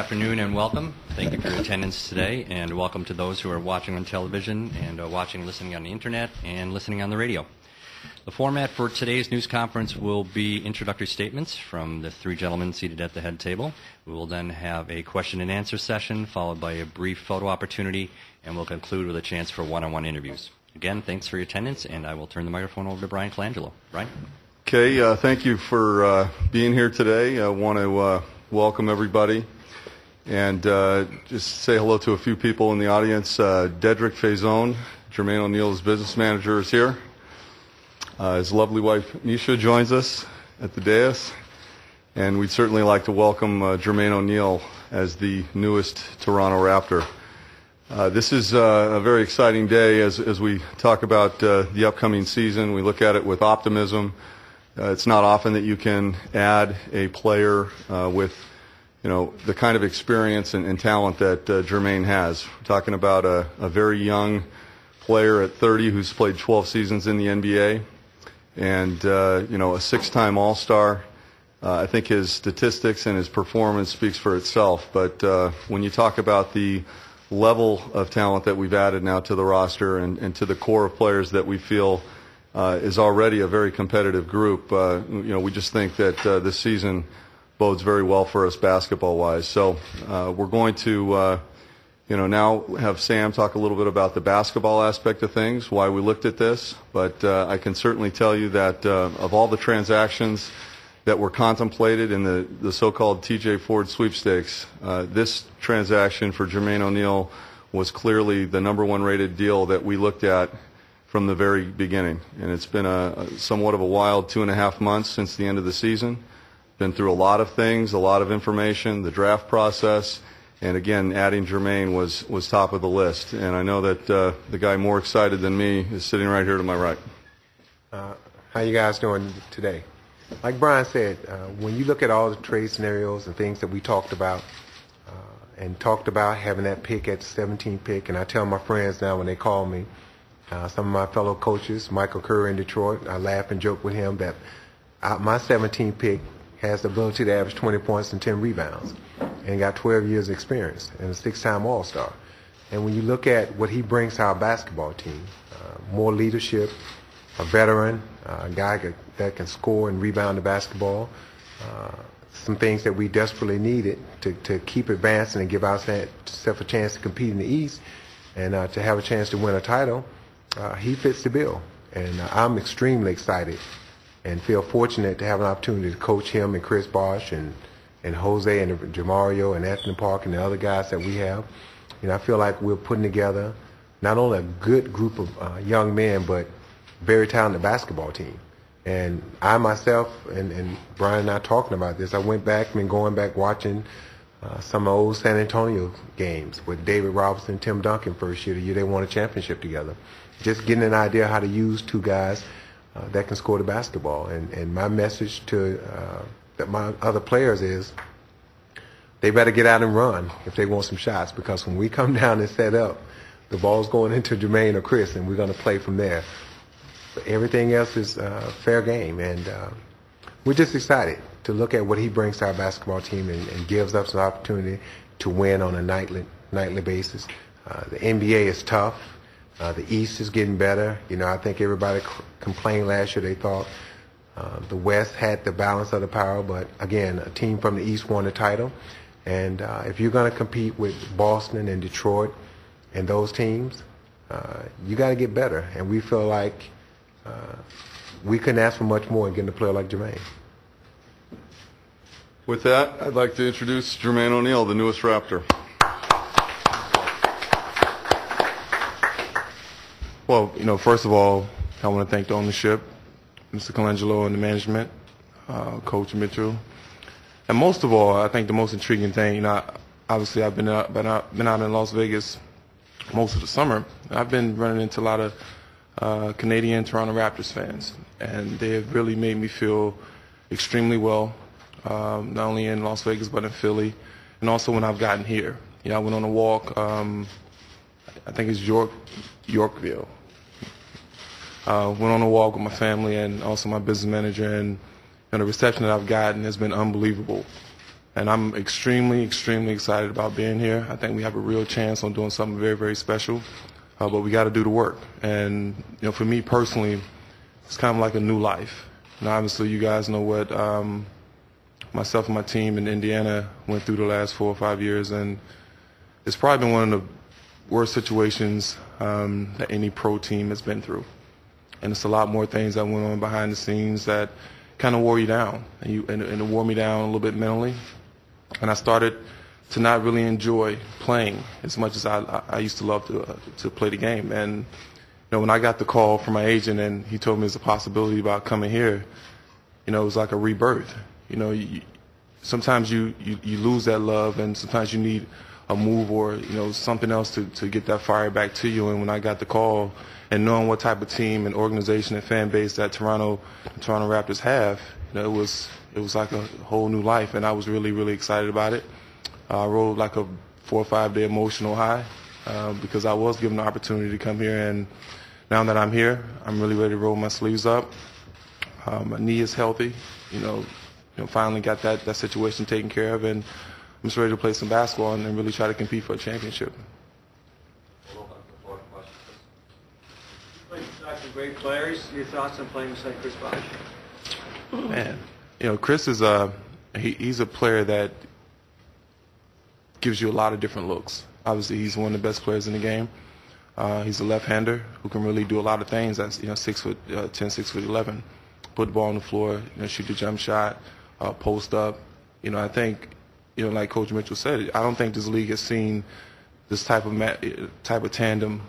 afternoon and welcome. Thank you for your attendance today, and welcome to those who are watching on television and watching and listening on the internet and listening on the radio. The format for today's news conference will be introductory statements from the three gentlemen seated at the head table. We will then have a question and answer session followed by a brief photo opportunity, and we'll conclude with a chance for one-on-one interviews. Again, thanks for your attendance, and I will turn the microphone over to Brian Colangelo. Brian? Okay, thank you for being here today. I want to welcome everybody and just say hello to a few people in the audience. Dedrick Faison, Jermaine O'Neal's business manager, is here. His lovely wife, Nisha, joins us at the dais. And we'd certainly like to welcome Jermaine O'Neal as the newest Toronto Raptor. This is a very exciting day as we talk about the upcoming season. We look at it with optimism. It's not often that you can add a player with, the kind of experience and talent that Jermaine has. We're talking about a very young player at 30 who's played 12 seasons in the NBA and, a six-time All-Star. I think his statistics and his performance speaks for itself. But when you talk about the level of talent that we've added now to the roster and to the core of players that we feel is already a very competitive group, we just think that this season bodes very well for us basketball-wise. So we're going to, now have Sam talk a little bit about the basketball aspect of things, why we looked at this. But I can certainly tell you that of all the transactions that were contemplated in the so-called T.J. Ford sweepstakes, this transaction for Jermaine O'Neal was clearly the number one rated deal that we looked at from the very beginning. And it's been somewhat of a wild 2.5 months since the end of the season. Been through a lot of things, a lot of information, the draft process, and again, adding Jermaine was top of the list. And I know that the guy more excited than me is sitting right here to my right. How you guys doing today? Like Brian said, when you look at all the trade scenarios and things that we talked about having that pick at the 17th pick, and I tell my friends now when they call me, some of my fellow coaches, Michael Kerr in Detroit, I laugh and joke with him that my 17th pick has the ability to average 20 points and 10 rebounds and got 12 years experience and a six-time All-Star. And when you look at what he brings to our basketball team, more leadership, a veteran, a guy that can score and rebound the basketball, some things that we desperately needed to keep advancing and give ourselves a chance to compete in the East and to have a chance to win a title, he fits the bill. And I'm extremely excited and feel fortunate to have an opportunity to coach him and Chris Bosh and Jose and Jamario and Anthony Park and the other guys that we have. I feel like we're putting together not only a good group of young men, but very talented basketball team. And I myself, and Brian and I talking about this, I went back and going back watching some of the old San Antonio games with David Robinson and Tim Duncan first year, the year they won a championship together. Just getting an idea how to use two guys that can score the basketball. And my message to my other players is they better get out and run if they want some shots, because when we come down and set up, the ball's going into Jermaine or Chris, and we're going to play from there. But everything else is fair game, and we're just excited to look at what he brings to our basketball team and gives us an opportunity to win on a nightly basis. The NBA is tough. The East is getting better. I think everybody complained last year. They thought the West had the balance of the power, but again, a team from the East won the title. And if you're going to compete with Boston and Detroit and those teams, you got to get better. And we feel like we couldn't ask for much more in getting a player like Jermaine. With that, I'd like to introduce Jermaine O'Neal, the newest Raptor. Well, first of all, I want to thank the ownership, Mr. Colangelo and the management, Coach Mitchell. And most of all, I think the most intriguing thing, obviously I've been out in Las Vegas most of the summer. I've been running into a lot of Canadian Toronto Raptors fans, and they have really made me feel extremely well, not only in Las Vegas but in Philly, and also when I've gotten here. I went on a walk, I think it's Yorkville. Went on a walk with my family and also my business manager, and the reception that I've gotten has been unbelievable. And I'm extremely, extremely excited about being here. I think we have a real chance on doing something very, very special. But we got to do the work. And, for me personally, it's kind of like a new life. And obviously you guys know what myself and my team in Indiana went through the last 4 or 5 years. And it's probably been one of the worst situations that any pro team has been through. And it's a lot more things that went on behind the scenes that kind of wore you down. And it wore me down a little bit mentally. And I started to not really enjoy playing as much as I used to love to play the game. And when I got the call from my agent and he told me there's a possibility about coming here, it was like a rebirth. Sometimes you lose that love, and sometimes you need a move or something else to get that fire back to you. And when I got the call and knowing what type of team and organization and fan base that Toronto Raptors have, it was like a whole new life, and I was really, really excited about it. I rode like a 4 or 5 day emotional high because I was given the opportunity to come here, and now that I'm here, I'm really ready to roll my sleeves up. My knee is healthy, finally got that situation taken care of, and I'm just ready to play some basketball and really try to compete for a championship. Some great players. Your thoughts on playing beside Chris Bosh? Man, Chris is he's a player that gives you a lot of different looks. Obviously, he's one of the best players in the game. He's a left-hander who can really do a lot of things. That's 6'10", 6'11", put the ball on the floor, shoot the jump shot, post up. I think, like Coach Mitchell said, I don't think this league has seen this type of tandem,